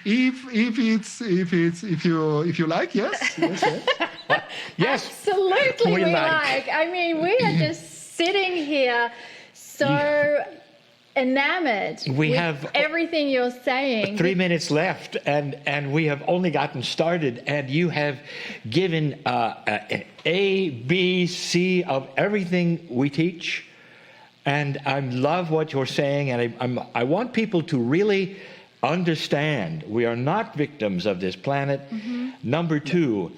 if you like, yes. Yes. Absolutely, we like. I mean, we are just sitting here so enamored with everything you're saying. 3 minutes left, and we have only gotten started, and you have given A, B, C of everything we teach. And I love what you're saying, and I want people to really understand we are not victims of this planet. Mm-hmm. Number two,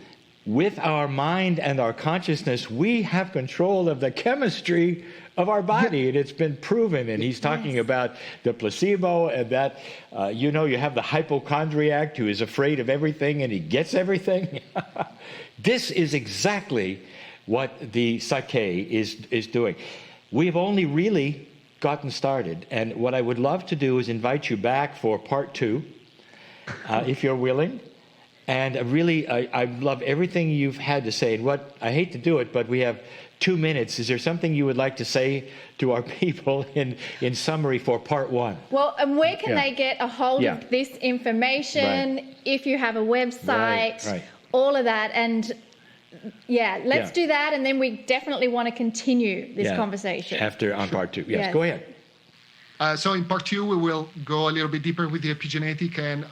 with our mind and our consciousness, we have control of the chemistry of our body, and it's been proven. And he's talking about the placebo, and that you have the hypochondriac who is afraid of everything and he gets everything. This is exactly what the psyche is doing. We've only really gotten started, and what I would love to do is invite you back for part 2, if you're willing. And really, I love everything you've had to say. And I hate to do it, but we have 2 minutes. Is there something you would like to say to our people in summary for part 1? Well, and where can they get a hold of this information? If you have a website, all of that. And let's do that. And then we definitely want to continue this conversation. On part 2. Yes, go ahead. So in part 2, we will go a little bit deeper with the epigenetic and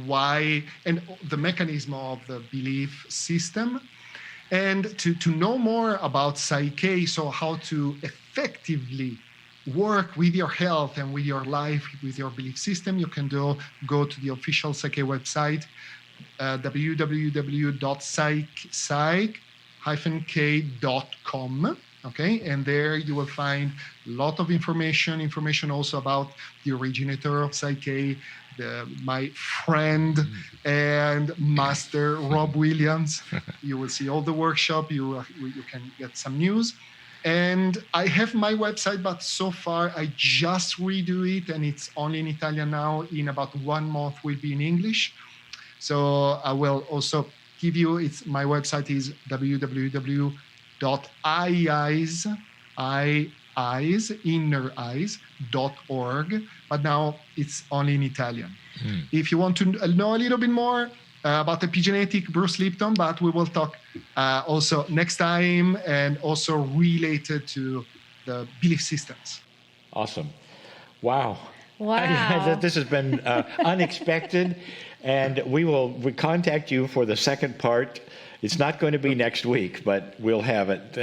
why and the mechanism of the belief system. And to know more about psyche, so how to effectively work with your health and with your life, with your belief system, you can go to the official psyche website, www.psych-k.com. Okay, and there you will find a lot of information also about the originator of psyche, my friend and master Rob Williams. You will see all the workshop. You can get some news. And I have my website, but so far I just redo it, and it's only in Italian now. In about 1 month will be in English. So I will also give you, my website is www.innereyes.org, but now it's only in Italian. If you want to know a little bit more about epigenetic, Bruce Lipton, but we will talk also next time, and also related to the belief systems. Awesome. Wow. Wow. This has been unexpected, and we contact you for the second part. It's not going to be next week, but we'll have it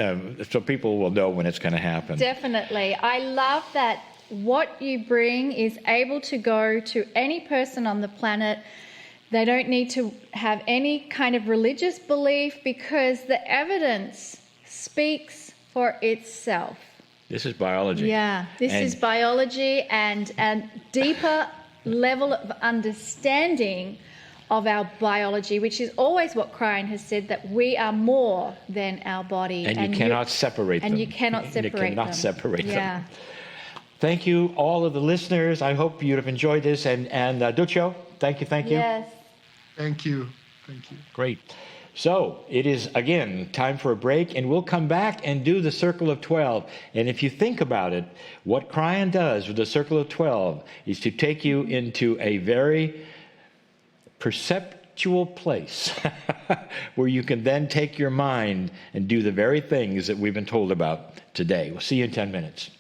so people will know when it's going to happen. Definitely. I love that what you bring is able to go to any person on the planet. They don't need to have any kind of religious belief, because the evidence speaks for itself. This is biology. Yeah, this is biology, and a deeper level of understanding of our biology, which is always what Cryon has said, that we are more than our body. And you cannot separate them. And you cannot separate them. Yeah. Thank you, all of the listeners. I hope you have enjoyed this. And Duccio, thank you. Yes. Thank you. Great. So it is, again, time for a break, and we'll come back and do the Circle of 12. And if you think about it, what Cryon does with the Circle of 12 is to take you into a very perceptual place where you can then take your mind and do the very things that we've been told about today. We'll see you in 10 minutes.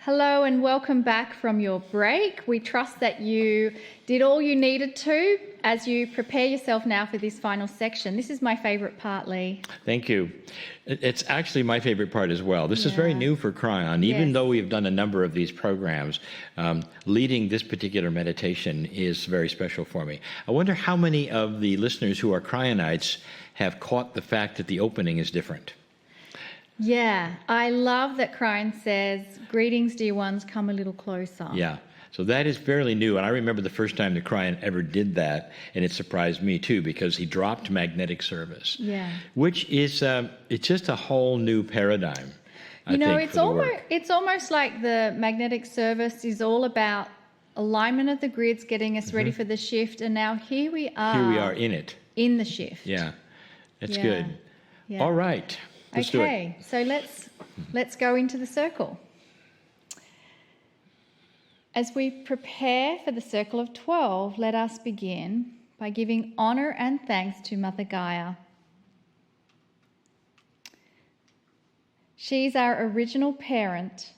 Hello and welcome back from your break. We trust that you did all you needed to as you prepare yourself now for this final section. This is my favourite part, Lee. Thank you. It's actually my favorite part as well. This is very new for Cryon. Even Yes. though we've done a number of these programs, leading this particular meditation is very special for me. I wonder how many of the listeners who are Cryonites have caught the fact that the opening is different. Yeah, I love that Kryon says, "Greetings, dear ones, come a little closer." Yeah. So that is fairly new, and I remember the first time that Cryon ever did that, and it surprised me too, because he dropped magnetic service, which is it's just a whole new paradigm. You know, it's almost like the magnetic service is all about alignment of the grids, getting us ready for the shift, and now here we are. Here we are in it. In the shift. Yeah, that's good. Yeah. All right, let's do it. So let's go into the circle. As we prepare for the circle of 12, let us begin by giving honor and thanks to Mother Gaia. She's our original parent,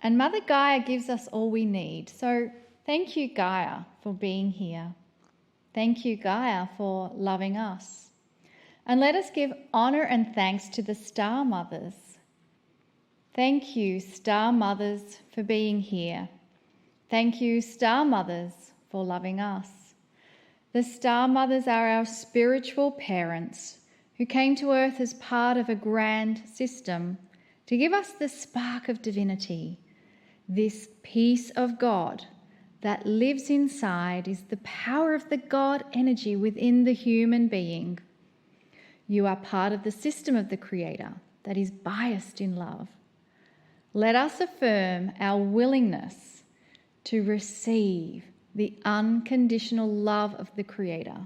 and Mother Gaia gives us all we need. So thank you, Gaia, for being here. Thank you, Gaia, for loving us. And let us give honor and thanks to the Star Mothers. Thank you, Star Mothers, for being here. Thank you, Star Mothers, for loving us. The Star Mothers are our spiritual parents who came to Earth as part of a grand system to give us the spark of divinity. This peace of God that lives inside is the power of the God energy within the human being. You are part of the system of the Creator that is biased in love. Let us affirm our willingness to receive the unconditional love of the Creator.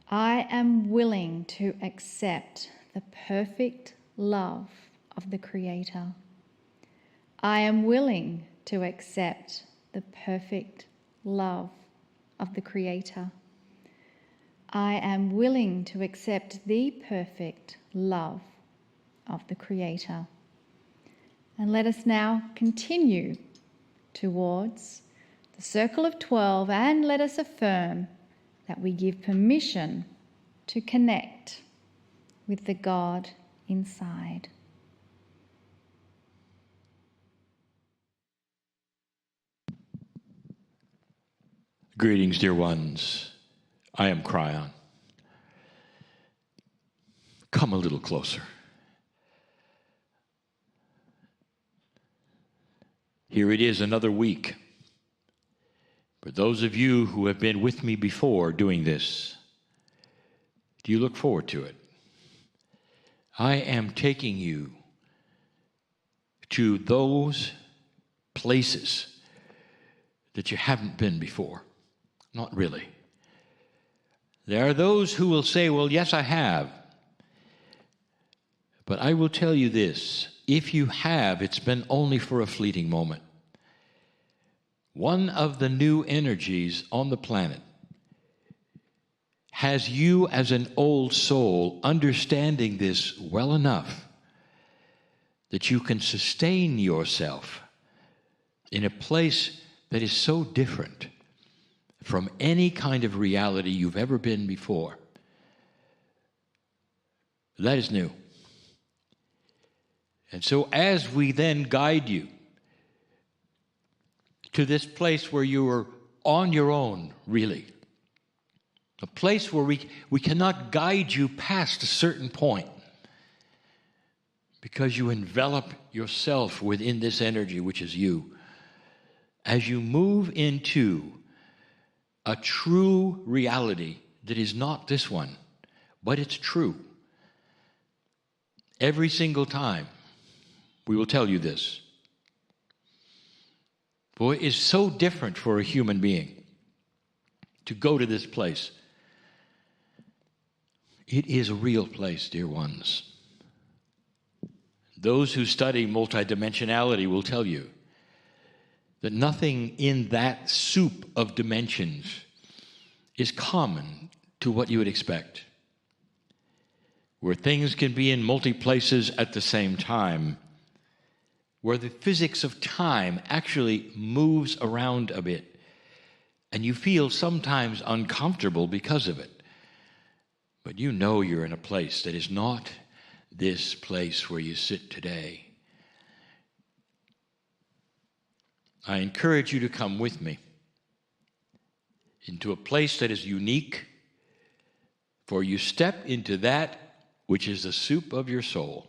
I am willing to accept the perfect love of the Creator. I am willing to accept the perfect love of the Creator. I am willing to accept the perfect love of the Creator. And let us now continue towards the circle of 12, and let us affirm that we give permission to connect with the God inside. Greetings, dear ones. I am Cryon. Come a little closer. Here it is, another week. For those of you who have been with me before doing this, do you look forward to it? I am taking you to those places that you haven't been before. Not really. There are those who will say, well, yes, I have. But I will tell you this. If you have, it's been only for a fleeting moment. One of the new energies on the planet has you as an old soul understanding this well enough that you can sustain yourself in a place that is so different from any kind of reality you've ever been before. That is new. And so as we then guide you to this place where you are on your own, really, a place where we cannot guide you past a certain point because you envelop yourself within this energy, which is you. As you move into a true reality that is not this one, but it's true. Every single time we will tell you this. For it is so different for a human being to go to this place. It is a real place, dear ones. Those who study multidimensionality will tell you that nothing in that soup of dimensions is common to what you would expect. Where things can be in multi places at the same time, where the physics of time actually moves around a bit, and you feel sometimes uncomfortable because of it. But you know you're in a place that is not this place where you sit today. I encourage you to come with me into a place that is unique, for you step into that which is the soup of your soul.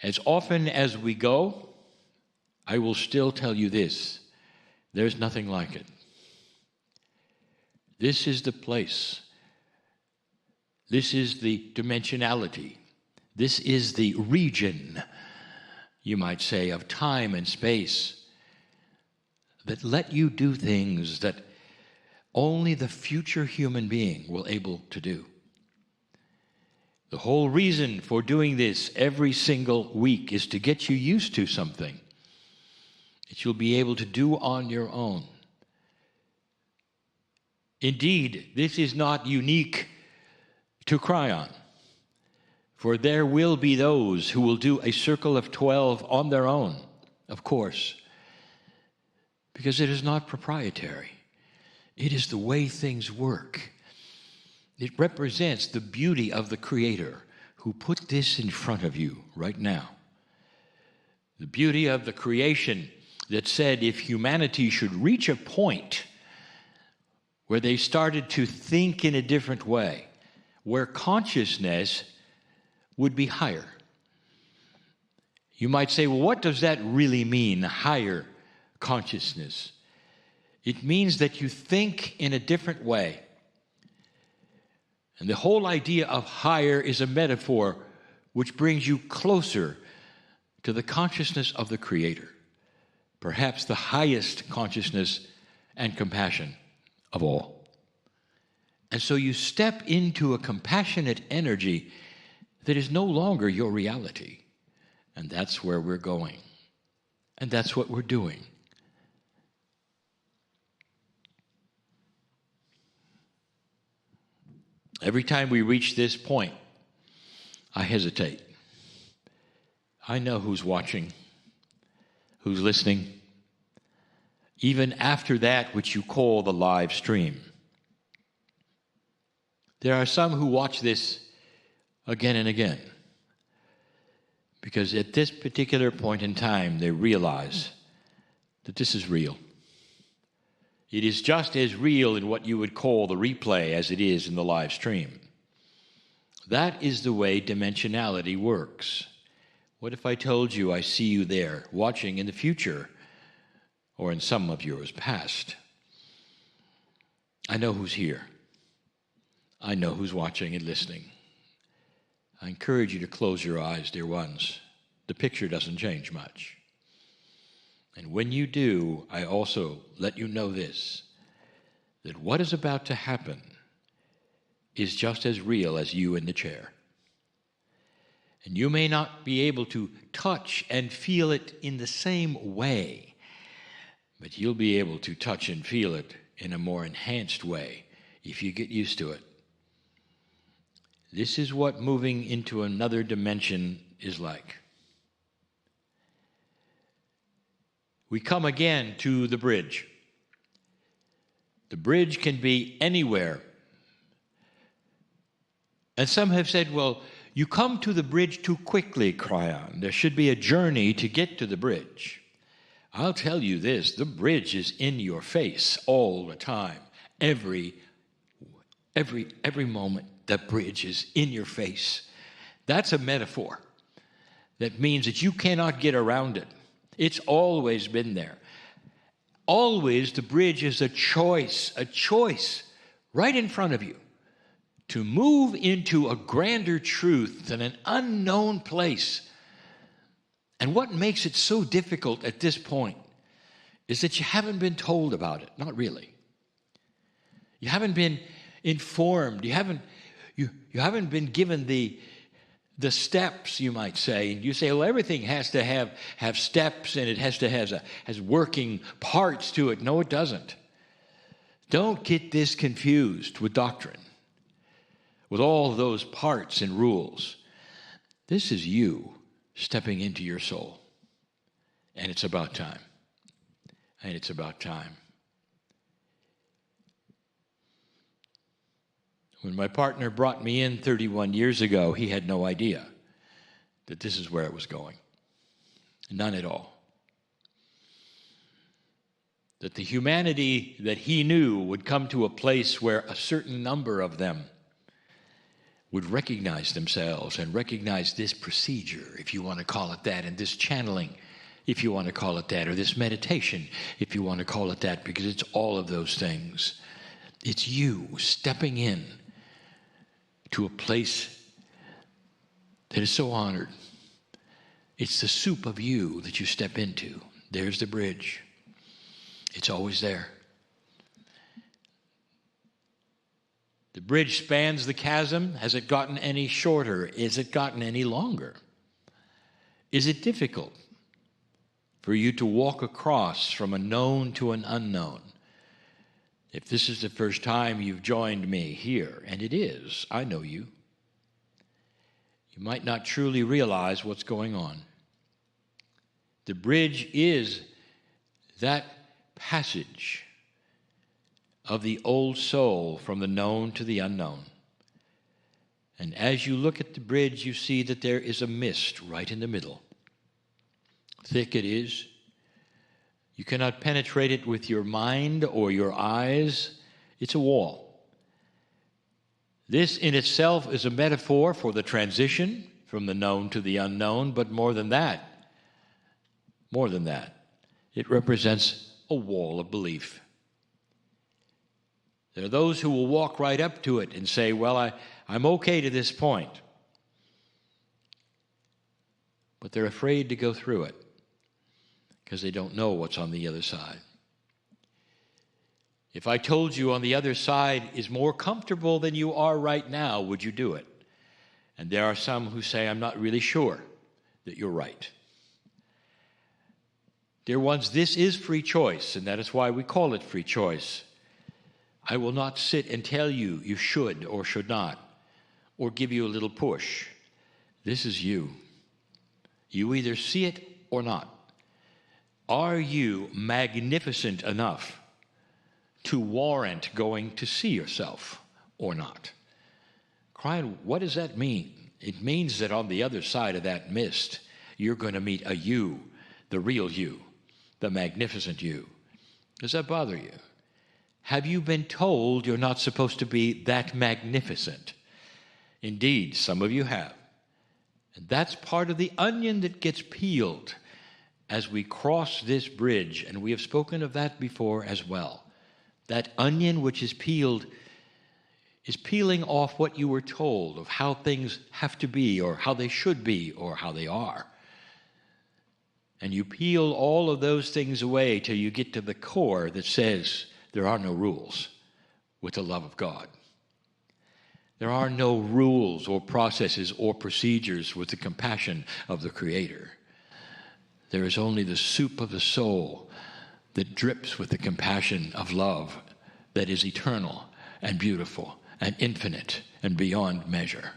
As often as we go, I will still tell you this: there's nothing like it. This is the place. This is the dimensionality. This is the region, you might say, of time and space that let you do things that only the future human being will able to do. The whole reason for doing this every single week is to get you used to something that you'll be able to do on your own. Indeed, this is not unique to Cryon, for there will be those who will do a circle of 12 on their own, of course, because it is not proprietary. It is the way things work. It represents the beauty of the Creator who put this in front of you right now. The beauty of the creation that said if humanity should reach a point where they started to think in a different way, where consciousness would be higher. You might say, well, what does that really mean, higher consciousness? It means that you think in a different way. And the whole idea of higher is a metaphor which brings you closer to the consciousness of the Creator, perhaps the highest consciousness and compassion of all. And so you step into a compassionate energy that is no longer your reality. And that's where we're going. And that's what we're doing. Every time we reach this point, I hesitate. I know who's watching, who's listening, even after that which you call the live stream. There are some who watch this again and again, because at this particular point in time, they realize that this is real. It is just as real in what you would call the replay as it is in the live stream. That is the way dimensionality works. What if I told you I see you there, watching in the future, or in some of yours past? I know who's here. I know who's watching and listening. I encourage you to close your eyes, dear ones. The picture doesn't change much. And when you do, I also let you know this, that what is about to happen is just as real as you in the chair. And you may not be able to touch and feel it in the same way, but you'll be able to touch and feel it in a more enhanced way if you get used to it. This is what moving into another dimension is like. We come again to the bridge. The bridge can be anywhere. And some have said, well, you come to the bridge too quickly, Cryon. There should be a journey to get to the bridge. I'll tell you this, the bridge is in your face all the time. Every moment, the bridge is in your face. That's a metaphor. That means that you cannot get around it. It's always been there. Always the bridge is a choice right in front of you to move into a grander truth than an unknown place. And what makes it so difficult at this point is that you haven't been told about it. Not really. You haven't been informed. You haven't been given the steps, you might say. And you say, well, everything has to have steps, and it has working parts to it. No, it doesn't. Don't get this confused with doctrine, with all those parts and rules. This is you. stepping into your soul. And it's about time. And it's about time. When my partner brought me in 31 years ago, he had no idea that this is where it was going. None at all. That the humanity that he knew would come to a place where a certain number of them would recognize themselves and recognize this procedure, if you want to call it that, and this channeling, if you want to call it that, or this meditation, if you want to call it that, because it's all of those things. It's you stepping in to a place that is so honored. It's the soup of you that you step into. There's the bridge. It's always there. The bridge spans the chasm. Has it gotten any shorter? Is it gotten any longer? Is it difficult for you to walk across from a known to an unknown? If this is the first time you've joined me here, and it is, I know you, you might not truly realize what's going on. The bridge is that passage of the old soul from the known to the unknown. And as you look at the bridge, you see that there is a mist right in the middle. Thick it is. You cannot penetrate it with your mind or your eyes. It's a wall. This in itself is a metaphor for the transition from the known to the unknown, but more than that, it represents a wall of belief. There are those who will walk right up to it and say, well, I'm okay to this point. But they're afraid to go through it because they don't know what's on the other side. If I told you on the other side is more comfortable than you are right now, would you do it? And there are some who say, I'm not really sure that you're right. Dear ones, this is free choice, and that is why we call it free choice. I will not sit and tell you you should or should not, or give you a little push. This is you. You either see it or not. Are you magnificent enough to warrant going to see yourself or not? Cryon, what does that mean? It means that on the other side of that mist, you're going to meet a you, the real you, the magnificent you. Does that bother you? Have you been told you're not supposed to be that magnificent? Indeed, some of you have. And that's part of the onion that gets peeled as we cross this bridge, and we have spoken of that before as well. That onion which is peeled is peeling off what you were told of how things have to be, or how they should be, or how they are. And you peel all of those things away till you get to the core that says there are no rules with the love of God. There are no rules or processes or procedures with the compassion of the Creator. There is only the soup of the soul that drips with the compassion of love that is eternal and beautiful and infinite and beyond measure.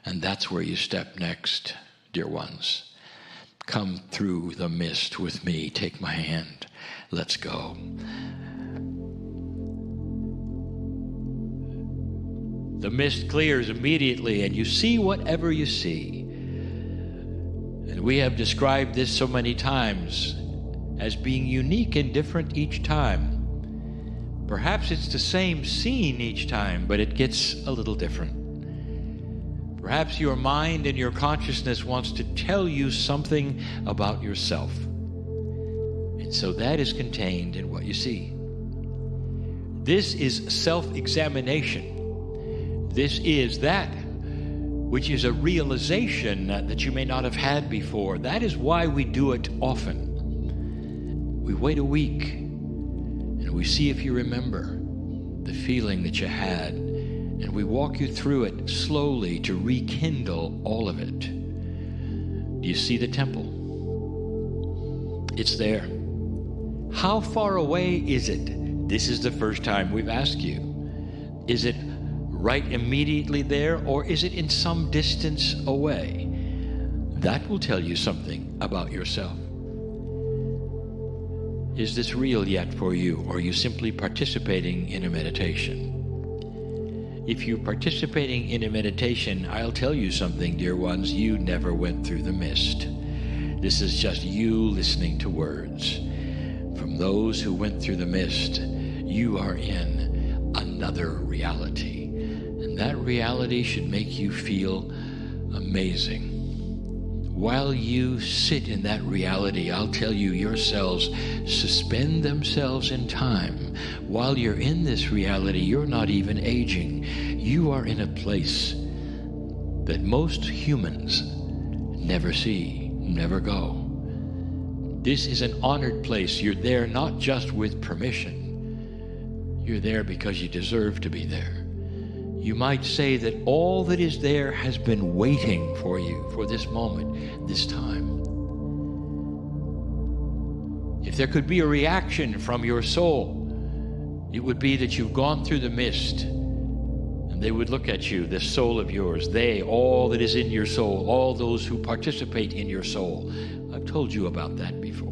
And that's where you step next, dear ones. Come through the mist with me. Take my hand. Let's go. The mist clears immediately, and you see whatever you see. And we have described this so many times as being unique and different each time. Perhaps it's the same scene each time, but it gets a little different. Perhaps your mind and your consciousness wants to tell you something about yourself. And so that is contained in what you see. This is self-examination. This is that which is a realization that you may not have had before. That is why we do it often. We wait a week and we see if you remember the feeling that you had, and we walk you through it slowly to rekindle all of it. Do you see the temple? It's there. How far away is it? This is the first time we've asked you. Is it right immediately there, or is it in some distance away? That will tell you something about yourself. Is this real yet for you, or are you simply participating in a meditation? If you're participating in a meditation, I'll tell you something, dear ones, you never went through the mist. This is just you listening to words. From those who went through the mist, you are in another reality. And that reality should make you feel amazing. While you sit in that reality, I'll tell you, your cells suspend themselves in time. While you're in this reality, you're not even aging. You are in a place that most humans never see, never go. This is an honored place. You're there not just with permission. You're there because you deserve to be there. You might say that all that is there has been waiting for you for this moment, this time. If there could be a reaction from your soul, it would be that you've gone through the mist, and they would look at you, this soul of yours, they, all that is in your soul, all those who participate in your soul. I've told you about that before.